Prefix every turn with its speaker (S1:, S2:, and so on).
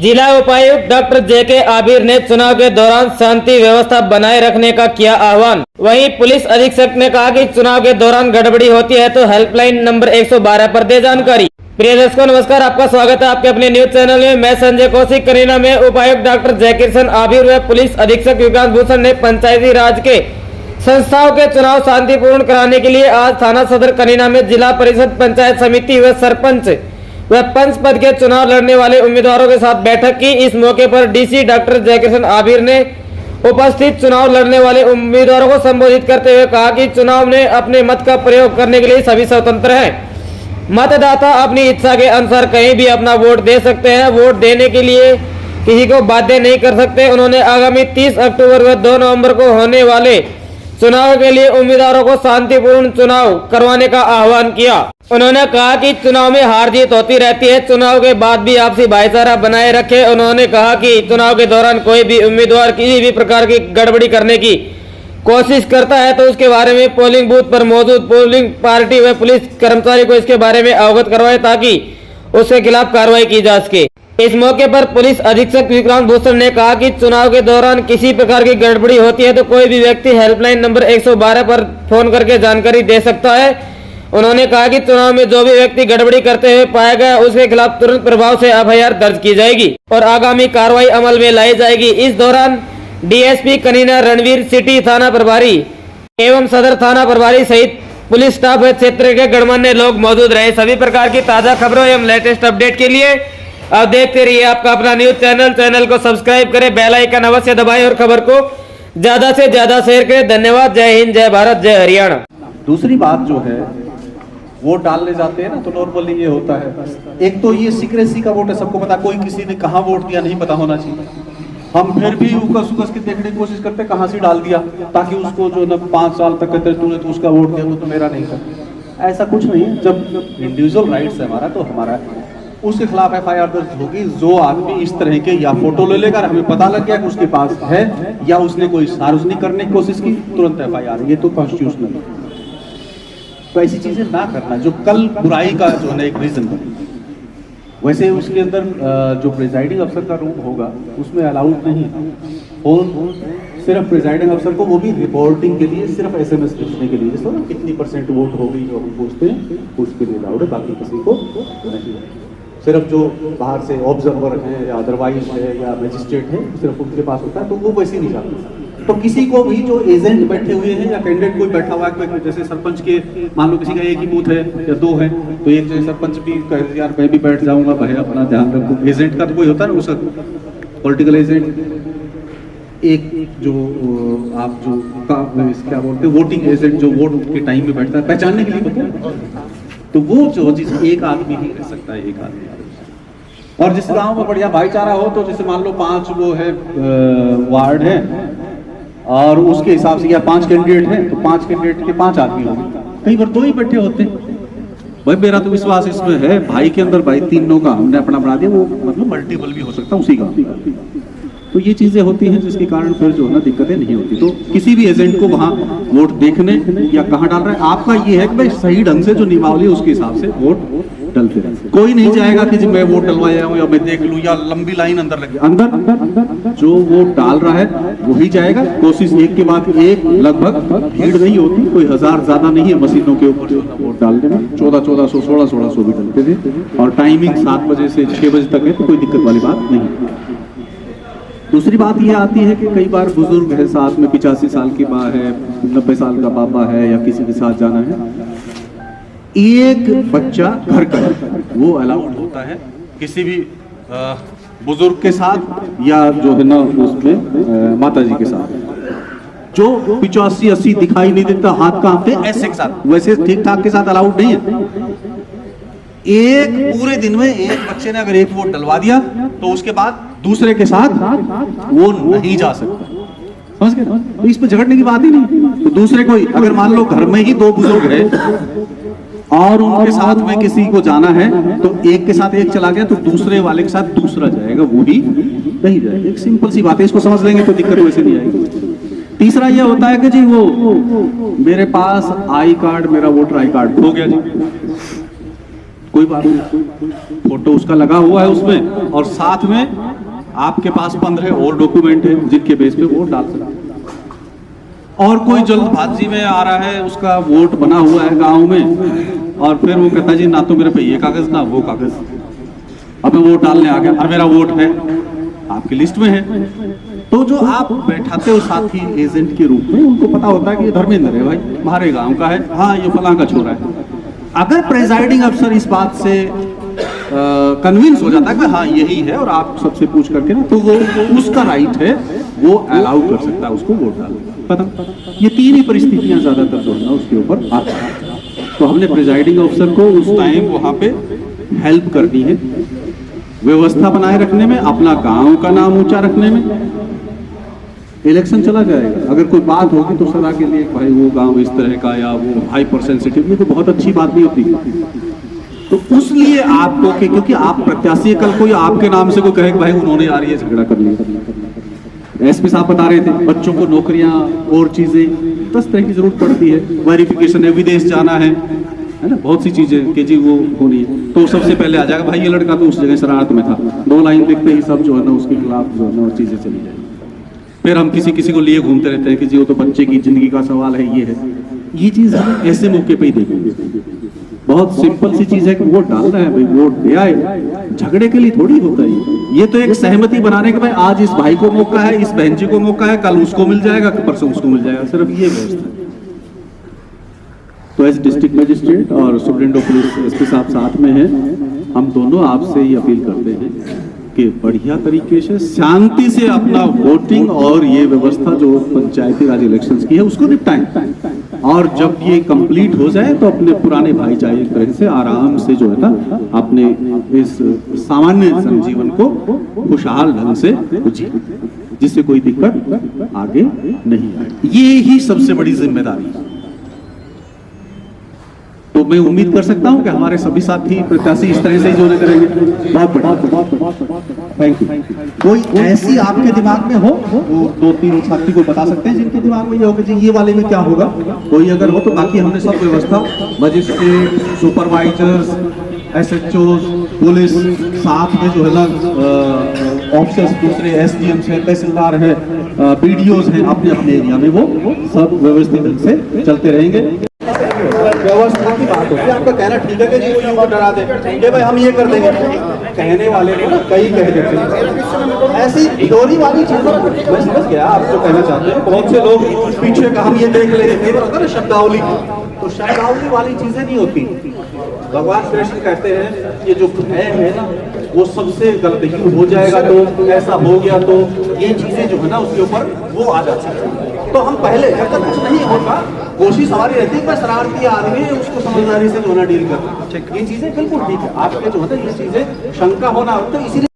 S1: जिला उपायुक्त डॉक्टर जेके आबिर ने चुनाव के दौरान शांति व्यवस्था बनाए रखने का किया आह्वान। वहीं पुलिस अधीक्षक ने कहा कि चुनाव के दौरान गड़बड़ी होती है तो हेल्पलाइन नंबर 112 पर दे जानकारी। प्रिय दर्शकों नमस्कार, आपका स्वागत है आपके अपने न्यूज चैनल में। मैं संजय कौशिक। करीना में उपायुक्त डॉक्टर जयकिशन आबिर व पुलिस अधीक्षक विकास भूषण ने पंचायती राज के संस्थाओं के चुनाव शांतिपूर्ण कराने के लिए आज थाना सदर करीना में जिला परिषद, पंचायत समिति व सरपंच व पंच पद के चुनाव लड़ने वाले उम्मीदवारों के साथ बैठक की। इस मौके पर डीसी डॉक्टर जयकिशन आबिर ने उपस्थित चुनाव लड़ने वाले उम्मीदवारों को संबोधित करते हुए कहा कि चुनाव में अपने मत का प्रयोग करने के लिए सभी स्वतंत्र हैं। मतदाता अपनी इच्छा के अनुसार कहीं भी अपना वोट दे सकते हैं। वोट देने के लिए किसी को बाध्य नहीं कर सकते। उन्होंने आगामी 30 अक्टूबर व 2 नवंबर को होने वाले चुनाव के लिए उम्मीदवारों को शांतिपूर्ण चुनाव करवाने का आह्वान किया। उन्होंने कहा कि चुनाव में हार जीत होती रहती है, चुनाव के बाद भी आपसी भाईचारा बनाए रखें। उन्होंने कहा कि चुनाव के दौरान कोई भी उम्मीदवार किसी भी प्रकार की गड़बड़ी करने की कोशिश करता है तो उसके बारे में पोलिंग बूथ पर मौजूद पोलिंग पार्टी व पुलिस कर्मचारी को इसके बारे में अवगत करवाए ताकि उसके खिलाफ कार्रवाई की जा सके। इस मौके पर पुलिस अधीक्षक विकास भूषण ने कहा कि चुनाव के दौरान किसी प्रकार की गड़बड़ी होती है तो कोई भी व्यक्ति हेल्पलाइन नंबर 112 पर फोन करके जानकारी दे सकता है। उन्होंने कहा कि चुनाव में जो भी व्यक्ति गड़बड़ी करते हुए पाया गया उसके खिलाफ तुरंत प्रभाव से एफआईआर दर्ज की जाएगी और आगामी कार्रवाई अमल में लाई जाएगी। इस दौरान डीएसपी करीना, रणवीर, सिटी थाना प्रभारी एवं सदर थाना प्रभारी सहित पुलिस स्टाफ व क्षेत्र के गणमान्य लोग मौजूद रहे। सभी प्रकार की ताजा खबरों एवं लेटेस्ट अपडेट के लिए आप देखते रहिए आपका अपना न्यूज चैनल को सब्सक्राइब करें, बेल आइकन अवश्य दबाएं और खबर को ज्यादा से ज्यादा शेयर करें। धन्यवाद। जय हिंद, जय भारत, जय हरियाणा।
S2: दूसरी बात जो है वोट डालने जाते हैं ना तो नॉर्मली ये होता है, एक तो ये सीक्रेसी का वोट है, सबको पता कोई किसी ने कहाँ वोट दिया नहीं पता होना चाहिए। हम फिर भी उकस उकस के देखने की कोशिश करते कहाँ से डाल दिया ताकि उसको जो ना 5 साल तक कहते तूने तो उसका वोट दिया वो तो मेरा नहीं था। ऐसा कुछ नहीं है। जब इंडिविजुअल राइट्स है हमारा तो हमारा उसके खिलाफ एफआईआर दर्ज होगी। जो आदमी इस तरह के या फोटो ले लेकर हमें पता लग गया कि उसके पास है या उसने कोई सार्वजनिक करने की कोशिश की, तुरंत एफआईआर। ये तो कॉन्स्टिट्यूशनल है। तो ऐसी चीजें ना करना जो कल बुराई का जो है एक रीजन बने। वैसे उसके अंदर जो प्रिजाइडिंग अफसर का रूम होगा उसमें अलाउड नहीं है फोन, सिर्फ प्रिजाइडिंग अफसर को, वो भी रिपोर्टिंग के लिए, सिर्फ एसएमएस भेजने के लिए। जैसे ना कितनी % वोट हो गई जो हम पूछते हैं उसके लिए अलाउड है, बाकी किसी को नहीं है। सिर्फ जो बाहर से ऑब्जर्वर हैं या अदरवाइज है या मजिस्ट्रेट है सिर्फ उनके पास होता है, तो वो वैसे नहीं जाते। तो किसी को भी जो एजेंट बैठे हुए हैं या कैंडिडेट कोई बैठा हुआ है, जैसे सरपंच के मान लो किसी का एक ही बूथ है या 2 है तो एक जैसे सरपंच भी कहे यार मैं भी बैठ जाऊंगा, भाई अपना ध्यान रखो। एजेंट का तो कोई होता है ना, उसका पॉलिटिकल एजेंट, एक जो आप जो क्या बोलते हैं वोटिंग एजेंट जो वोट के टाइम में बैठता है पहचानने के लिए होता है, तो वो जो चीज एक आदमी ही रह सकता है, एक आदमी। और जिस गांव में बढ़िया भाईचारा हो तो जैसे मान लो 5 वो है वार्ड है और उसके हिसाब से या 5 कैंडिडेट हैं तो 5 कैंडिडेट के 5 आदमी होंगे, कई बार 2 ही बैठे होते हैं। भाई मेरा तो विश्वास इसमें है भाई के अंदर भाई 3 का हमने अपना बना दिया, वो मतलब मल्टीपल भी हो सकता है उसी का। तो ये चीजें होती हैं जिसके कारण फिर जो है ना दिक्कतें नहीं होती। तो किसी भी एजेंट को वहां वोट देखने या कहाँ डाल रहे हैं आपका ये है कि भाई सही ढंग से जो नियमावली उसके हिसाब से वोट डलते रहे। कोई नहीं जाएगा कि मैं वोट डलवाया हूँ या मैं देख लूं या लंबी लाइन अंदर लगे। अंदर जो वोट डाल रहा है वही जाएगा। कोशिश एक के बाद एक, लगभग भीड़ नहीं होती, कोई 1000 ज्यादा नहीं है मशीनों के ऊपर वोट डालने में। 1400 1600 भी डलते थे और टाइमिंग 7 बजे से 6 बजे तक है, तो कोई दिक्कत वाली बात नहीं। दूसरी बात यह आती है कि कई बार बुजुर्ग है साथ में, 85 साल की माँ है, 90 साल का पापा है या किसी के साथ जाना है, एक बच्चा घर का वो अलाउड होता है किसी भी बुजुर्ग के साथ या जो है ना उसमें माता जी के साथ। जो 85-80 दिखाई नहीं देता, हाथ कांपते, ऐसे के साथ, वैसे ठीक ठाक के साथ अलाउड नहीं है। एक पूरे दिन में एक बच्चे ने अगर एक वोट डलवा दिया तो उसके बाद दूसरे के साथ वो नहीं जा सकता, समझ गए? तो इस पे झगड़ने की बात ही नहीं। तो दूसरे कोई अगर मान लो घर में ही 2 बुजुर्ग है और उनके साथ में किसी को जाना है तो एक के साथ एक चला गया तो दूसरे वाले के साथ दूसरा जाएगा, वो ही नहीं जाएगा। एक सिंपल सी बात है, इसको समझ लेंगे तो दिक्कत वैसे नहीं आएगी। तीसरा यह होता है कि जी वो मेरे पास आई कार्ड, मेरा वोटर आई कार्ड खो गया जी, कोई बात नहीं, फोटो उसका लगा हुआ है उसमें और साथ में आपके पास 15 और डॉक्यूमेंट है जिनके बेस पे वोट डाल सकते हैं। और कोई जल्दबाजी में आ रहा है, उसका वोट बना हुआ है गांव में और फिर वो कहता है जी ना तो मेरे पे ये कागज ना वो कागज, अब मैं वोट डालने आ गया और मेरा वोट है आपकी लिस्ट में है। तो जो आप बैठाते हो साथी एजेंट के रूप में, उनको पता होता है कि ये धर्मेंद्र है भाई, हमारे गांव का है, हाँ ये फलां का छोरा है। अगर प्रेजाइडिंग अफसर इस बात से कन्विंस हो जाता है कि हाँ यही है और आप सबसे पूछ करके ना, तो वो उसका राइट है, वो अलाउ कर सकता है उसको वोट डालने। पता ये तीन ही परिस्थितियां ज्यादातर जो है ना उसके ऊपर आती हैं। तो हमने प्रिजाइडिंग अफसर को उस टाइम वहां पे हेल्प करनी है, व्यवस्था बनाए रखने में, अपना गांव का नाम ऊंचा रखने में। इलेक्शन चला जाएगा, अगर कोई बात होगी तो सदा के लिए भाई वो गांव इस तरह का या वो हाइपर सेंसिटिव, ये तो बहुत अच्छी बात नहीं होती। तो उसलिए आपको क्योंकि आप प्रत्याशी, कल कोई आपके नाम से कोई कहे कि भाई उन्होंने यार ये झगड़ा कर लिया। एसपी साहब बता रहे थे बच्चों को नौकरियां और चीजें 10 तरह की जरूरत पड़ती है, वेरिफिकेशन है, विदेश जाना है ना, बहुत सी चीजें कि जी वो होनी है। तो सबसे पहले आ जाएगा भाई ये लड़का तो उस जगह शरारत में था, 2 लाइन लिखते ही सब जो है ना उसके खिलाफ जो है ना चीजें चली जाएगी। फिर हम किसी किसी को लिए घूमते रहते हैं कि जी वो तो बच्चे की जिंदगी का सवाल है, ये है, ये चीज हम ऐसे मौके पे ही देखेंगे। बहुत सिंपल सी चीज है कि वोट डालना है भाई, वोट दे आए, झगड़े के लिए थोड़ी होता है ये तो एक सहमति बनाने के भाई आज इस भाई को मौका है, इस बहन जी को मौका है, कल उसको मिल जाएगा, परसों उसको मिल जाएगा, सिर्फ ये व्यवस्था है। तो एज डिस्ट्रिक्ट मजिस्ट्रेट और सुप्रीटेंडेंट ऑफ पुलिस एसपी साहब साथ में हैं, हम दोनों आपसे ये अपील करते हैं कि बढ़िया तरीके से शांति से अपना वोटिंग और ये व्यवस्था जो पंचायती राज इलेक्शंस की है उसको निपटाएं, और जब ये कंप्लीट हो जाए तो अपने पुराने भाईचारे की तरह से आराम से जो है ना अपने इस सामान्य जनजीवन को खुशहाल ढंग से जिए, जिससे कोई दिक्कत आगे नहीं आए। ये ही सबसे बड़ी जिम्मेदारी है। तो मैं उम्मीद कर सकता हूं कि हमारे सभी साथी प्रत्याशी इस तरह से ही जो करेंगे। बहुत बढ़िया, थैंक यू। कोई ऐसी आपके दिमाग में हो, वो 2-3 साथी को बता सकते हैं जिनके दिमाग में ये हो कि जी ये वाले में क्या होगा, कोई अगर हो तो। बाकी हमने सब व्यवस्था, मजिस्ट्रेट, सुपरवाइजर्स, SHO, पुलिस, साथ में जो है ना ऑफिसर्स, दूसरे SDMs हैं, तहसीलदार हैं, BDOs हैं, अपने अपने एरिया में वो सब व्यवस्थित ढंग से चलते रहेंगे। व्यवस्था की बात होती है, आपका कहना ठीक है कि जी वो डरा दे कि भाई हम ये कर देंगे, कहने वाले को ना कई कह देते हैं ऐसी थ्योरी वाली चीजों। मैं समझ गया आप जो कहना चाहते हैं, बहुत से लोग पीछे का हम ये देख लेंगे, कई बार होता है ना शब्दावली, तो शब्दावली वाली चीजें नहीं होती। भगवान कृष्ण कहते हैं ये जो भय है ना वो सबसे गलत है, हो जाएगा तो ऐसा हो गया तो ये चीजें जो है ना उसके ऊपर वो आ जाती है। तो हम पहले जब तक कुछ नहीं होगा कोशिश हमारी रहती है कि शरारती आदमी है उसको समझदारी से जो है ना डील करना। ये चीजें बिल्कुल ठीक है, आपके जो है ना ये चीजें शंका होना, तो इसीलिए